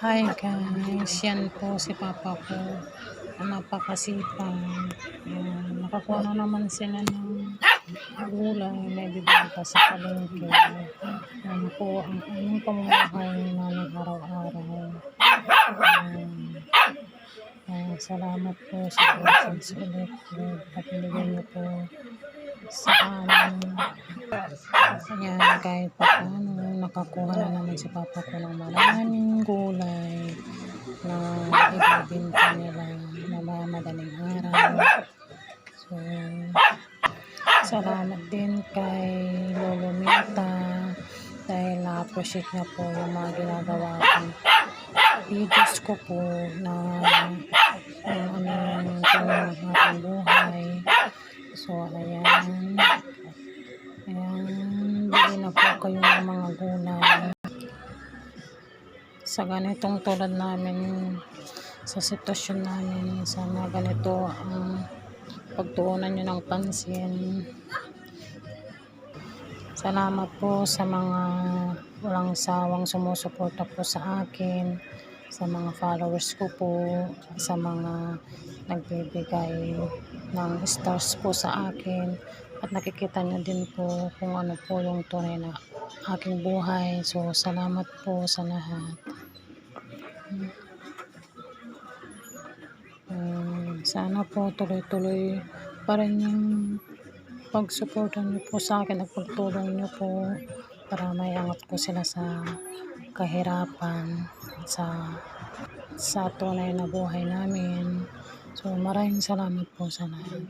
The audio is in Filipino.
Hi guys, yan po si papa ko. Napakasipag. Yan, nakakuha na naman sila ng gulay. May bibenta sa palengke. Yan po ang aming pamumuhay namin araw-araw. Salamat po sa blessings ulit. At binigyan niyo po sa amin. Yan, kahit pa paano, nakakuha na naman si papa ko ng maraming gulay na ibibinta nila na madaling araw. So, salamat din kay Lolo Mita dahil na-appreciate niya po yung mga ginagawa kong videos ko po na yung aking buhay. So, ayan. Bili na po kayo ng mga gulay. Sa ganitong tulad namin, sa sitwasyon namin, sana ganito ang pagtuunan nyo ng pansin. Salamat po sa mga walang sawang sumusuporta po sa akin, sa mga followers ko po, sa mga nagbibigay ng stars po sa akin, at nakikita nyo din po kung ano po yung tunay na aking buhay. So, salamat po sa lahat. Sana po tuloy-tuloy pa rin yung pagsuporta nyo po sa akin at pagtulong nyo po para may angat ko sila sa kahirapan, sa tunay na buhay namin. So, maraming salamat po sa lahat.